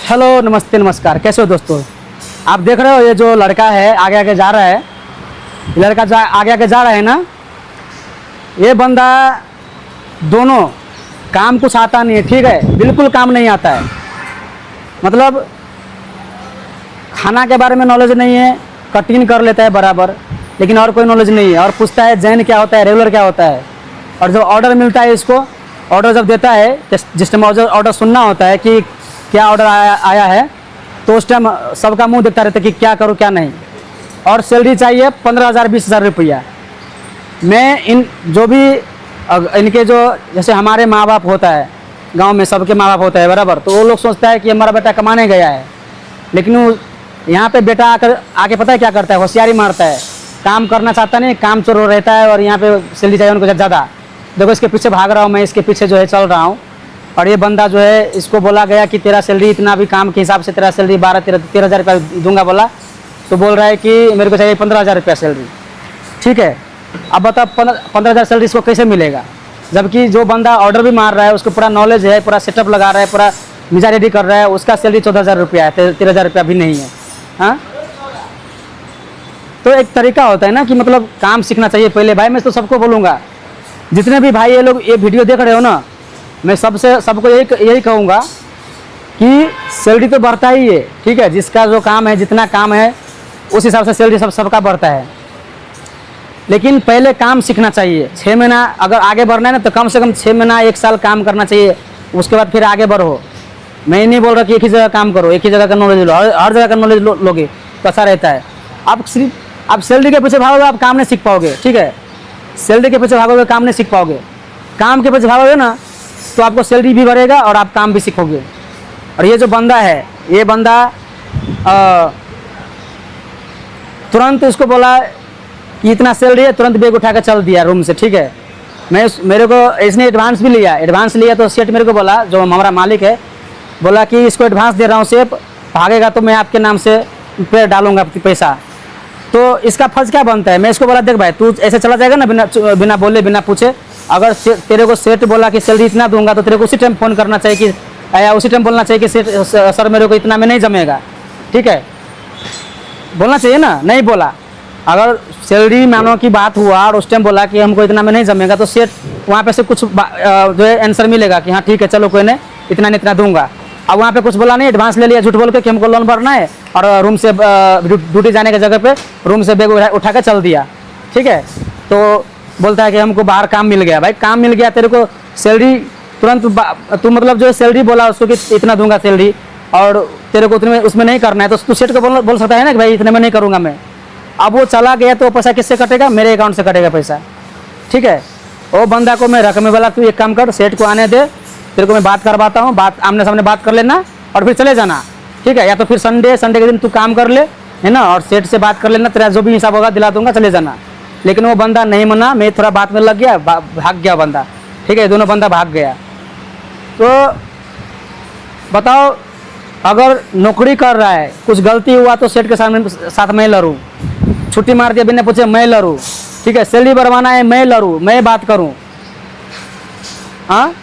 Hello, नमस्ते, नमस्कार। कैसे हो दोस्तों? आप देख रहे हो ये जो लड़का है आगे आगे जा रहा है, ये लड़का आगे आगे जा रहा है ना, ये बंदा दोनों काम कुछ आता नहीं है। ठीक है, बिल्कुल काम नहीं आता है। मतलब खाना के बारे में नॉलेज नहीं है, कटिंग कर लेता है बराबर, लेकिन और कोई नॉलेज नहीं है। और पूछता है जैन क्या होता है, रेगुलर क्या होता है। और जब ऑर्डर मिलता है, इसको ऑर्डर जब देता है, जिस टाइम ऑर्डर सुनना होता है कि क्या ऑर्डर आया है, तो उस टाइम सबका मुंह देखता रहता है कि क्या करूँ क्या नहीं। और सैलरी चाहिए 15,000 20,000 रुपया। मैं इन जो भी इनके जो जैसे हमारे माँ बाप होता है, गांव में सबके माँ बाप होता है बराबर, तो वो लोग सोचता है कि हमारा बेटा कमाने गया है, लेकिन वो यहाँ पे बेटा आके पता है क्या करता है, होशियारी मारता है। काम करना चाहता नहीं, काम चोर रहता है, और यहाँ पे सैलरी चाहिए उनको ज़्यादा। देखो इसके पीछे भाग रहा हूँ मैं, इसके पीछे जो है चल रहा हूँ। और ये बंदा जो है, इसको बोला गया कि तेरा सैलरी इतना, भी काम के हिसाब से तेरा सैलरी 13,000 रुपया दूंगा बोला, तो बोल रहा है कि मेरे को चाहिए 15,000 रुपया सैलरी। ठीक है, अब बताओ 15,000 सैलरी इसको कैसे मिलेगा, जबकि जो बंदा ऑर्डर भी मार रहा है, उसको पूरा नॉलेज है, पूरा सेटअप लगा रहा है, पूरा वीज़ा रेडी कर रहा है, उसका सैलरी 14,000 रुपया है, 13,000 रुपया भी नहीं है। हाँ, तो एक तरीका होता है ना कि मतलब काम सीखना चाहिए पहले। भाई मैं तो सबको बोलूँगा, जितने भी भाई ये लोग ये वीडियो देख रहे हो ना, मैं सबको यही कहूँगा कि सैलरी तो बढ़ता ही है। ठीक है, जिसका जो काम है, जितना काम है, उस हिसाब से सैलरी सबका बढ़ता है, लेकिन पहले काम सीखना चाहिए। 6 महीना अगर आगे बढ़ना है ना, तो कम से कम 6 महीना 1 साल काम करना चाहिए, उसके बाद फिर आगे बढ़ो। मैं नहीं बोल रहा कि एक ही जगह काम करो, एक ही जगह का नॉलेज लो, हर जगह का नॉलेज लोगे तो अच्छा रहता है। आप सैलरी के पीछे भागोगे, आप काम नहीं सीख पाओगे। ठीक है, सैलरी के पीछे भागोगे, काम नहीं सीख पाओगे। काम के पीछे भागोगे ना, तो आपको सैलरी भी बढ़ेगा और आप काम भी सीखोगे। और ये जो बंदा है, ये बंदा तुरंत इसको बोला कि इतना सैलरी है, तुरंत बैग उठा कर चल दिया रूम से। ठीक है, मेरे को इसने एडवांस भी लिया। एडवांस लिया तो सेठ मेरे को बोला, जो हमारा मालिक है, बोला कि इसको एडवांस दे रहा हूँ, सेठ भागेगा तो मैं आपके नाम से पे डालूंगा पैसा। तो इसका फर्ज क्या बनता है? मैं इसको बोला, देख भाई तू ऐसे चला जाएगा ना, बिना बोले बिना पूछे। अगर तेरे को सेठ बोला कि सैलरी इतना दूंगा, तो तेरे को उसी टाइम फ़ोन करना चाहिए कि या उसी टाइम बोलना चाहिए कि सेठ सर मेरे को इतना में नहीं जमेगा। ठीक है, बोलना चाहिए ना, नहीं बोला। अगर सैलरी मानो की बात हुआ और उस टाइम बोला कि हमको इतना में नहीं जमेगा, तो सेठ वहाँ पे से कुछ जो है आंसर मिलेगा कि हाँ ठीक है चलो कोई नहीं, इतना नहीं इतना दूंगा। अब वहाँ पे कुछ बोला नहीं, एडवांस ले लिया झूठ बोल के कि हमको लोन भरना है, और रूम से ड्यूटी जाने की जगह पे रूम से बैग उठा के चल दिया। ठीक है, तो बोलता है कि हमको बाहर काम मिल गया। भाई काम मिल गया, तेरे को सैलरी तुरंत तू मतलब जो सैलरी बोला उसको कि इतना दूंगा सैलरी, और तेरे को उतने उसमें नहीं करना है, तो तू सेठ को बोल सकता है ना कि भाई इतने में नहीं करूँगा मैं। अब वो चला गया तो पैसा किससे कटेगा? मेरे अकाउंट से कटेगा पैसा। ठीक है, वो बंदा को मैं रकम वाला, तू एक काम कर, सेठ को आने दे, तेरे को मैं बात करवाता हूँ, बात आमने सामने बात कर लेना और फिर चले जाना। ठीक है, या तो फिर संडे के दिन तू काम कर ले, है ना, और सेठ से बात कर लेना, तेरा जो भी हिसाब होगा दिला दूंगा, चले जाना। लेकिन वो बंदा नहीं माना, मैं थोड़ा बात में लग गया, भाग गया बंदा। ठीक है, दोनों बंदा भाग गया। तो बताओ, अगर नौकरी कर रहा है, कुछ गलती हुआ तो सेठ के साथ मैं लड़ूँ, छुट्टी मार दिया बिना पूछे मैं लड़ूँ। ठीक है, सैलरी बढ़वाना है मैं लड़ूँ, मैं बात करूँ। हाँ,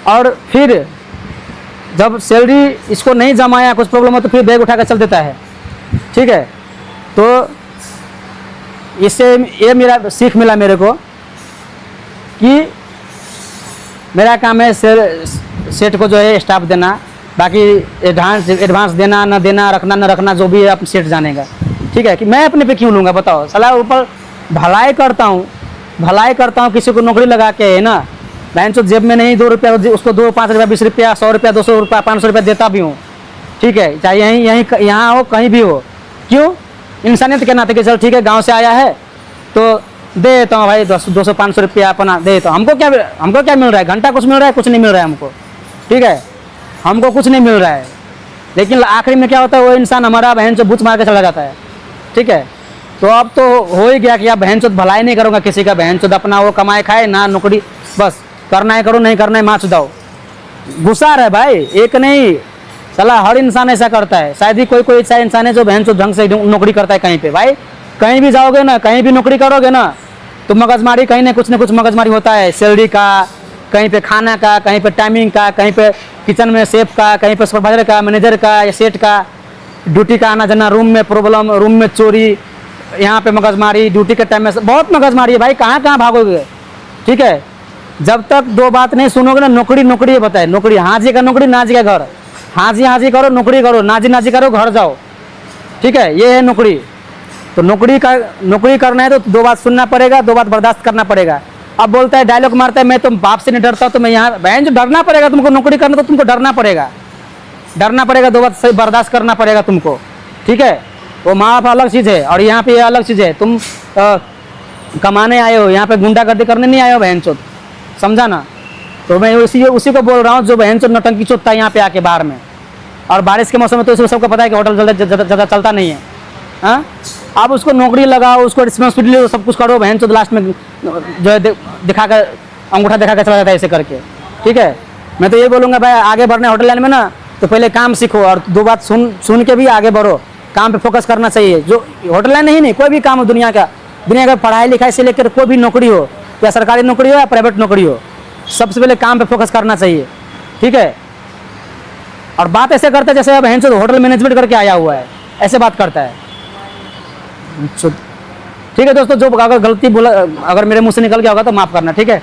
और फिर जब सैलरी इसको नहीं जमाया, कुछ प्रॉब्लम हो, तो फिर बैग उठा कर चल देता है। ठीक है, तो इससे ये मेरा सीख मिला मेरे को कि मेरा काम है सेठ को जो है स्टाफ देना, बाकी एडवांस देना न देना, रखना न रखना, जो भी है आप सेठ जानेगा। ठीक है, कि मैं अपने पे क्यों लूँगा? बताओ, साला ऊपर भलाई करता हूँ किसी को नौकरी लगा के, है ना, बहन चो जेब में नहीं 2 रुपया, उसको 2 5 रुपया 20 रुपया 100 रुपया 200 रुपया 500 रुपया देता भी हूँ। ठीक है, चाहे यहाँ हो कहीं भी हो। क्यों? इंसानियत के नाते कि चल ठीक है गांव से आया है तो दे देता हूँ भाई 200-500 रुपया अपना दे देता हूँ। हमको क्या मिल रहा है? घंटा कुछ मिल रहा है? कुछ नहीं मिल रहा है हमको। ठीक है, हमको कुछ नहीं मिल रहा है, लेकिन आखिरी में क्या होता है, वो इंसान हमारा बहन चो बूच मार के चला जाता है। ठीक है, तो अब तो हो ही गया कि अब बहन चो भलाई नहीं करूँगा किसी का, बहन चो अपना वो कमाए खाए ना, नौकरी बस करना है करो, नहीं करना है माँ चुदाओ। गुस्सा है भाई, एक नहीं, साला हर इंसान ऐसा करता है। शायद ही कोई ऐसा इंसान है जो बहन चो ढंग से नौकरी करता है कहीं पे। भाई कहीं भी जाओगे ना, कहीं भी नौकरी करोगे ना, तो मगजमारी कहीं ना कुछ मगजमारी होता है। सैलरी का, कहीं पे खाना का, कहीं पे टाइमिंग का, कहीं पे किचन में शेफ का, कहीं पर सुपरवाइजर का, मैनेजर का या सेट का, ड्यूटी का आना जाना, रूम में प्रॉब्लम, रूम में चोरी, यहाँ पे मगजमारी, ड्यूटी के टाइम में बहुत मगजमारी है भाई, कहाँ कहाँ भागोगे। ठीक है, जब तक दो बात नहीं सुनोगे ना, नौकरी नौकरी है बताए, नौकरी हाजी का नौकरी, नाजी का घर, हाजी हाजी करो, नौकरी करो, नाजी नाजी करो, घर जाओ। ठीक है, ये है नौकरी। तो नौकरी करना है तो दो बात सुनना पड़ेगा, दो बात बर्दाश्त करना पड़ेगा। अब बोलता है, डायलॉग मारता है, मैं तुम बाप से नहीं डरता, तो मैं यहाँ बहन जो डरना पड़ेगा तुमको, नौकरी करना तो तुमको डरना पड़ेगा, डरना पड़ेगा, दो बात सही बर्दाश्त करना पड़ेगा तुमको। ठीक है, वो माँ बाप अलग चीज़ है और यहाँ पे ये अलग चीज़ है। तुम कमाने आए हो, यहाँ पे गुंडागर्दी करने नहीं आए हो बहन चोद, समझा ना। तो मैं उसी को बोल रहा हूँ जो बहन चोद नौटंकी चोदता है यहाँ पे आके बाहर में। और बारिश के मौसम में तो इसको सबको पता है कि होटल ज़्यादा चलता नहीं है। हाँ, आप उसको नौकरी लगाओ, उसको रिस्पॉन्सिबिलिटी सब कुछ करो, बहन चोद लास्ट में जो है दिखा कर, अंगूठा दिखा कर चला जाता है ऐसे करके। ठीक है, मैं तो ये बोलूँगा भाई, आगे बढ़ना है होटल लाइन में ना, तो पहले काम सीखो और दो बात सुन के भी आगे बढ़ो। काम पे फोकस करना चाहिए। जो होटल लाइन नहीं कोई भी काम हो दुनिया का पढ़ाई लिखाई से लेकर कोई भी नौकरी हो, या सरकारी नौकरी हो या प्राइवेट नौकरी हो, सबसे पहले काम पे फोकस करना चाहिए। ठीक है, और बात ऐसे करता है जैसे अब बहन चोद होटल मैनेजमेंट करके आया हुआ है, ऐसे बात करता है। ठीक है दोस्तों, जो अगर गलती बोला, अगर मेरे मुंह से निकल गया होगा तो माफ़ करना। ठीक है।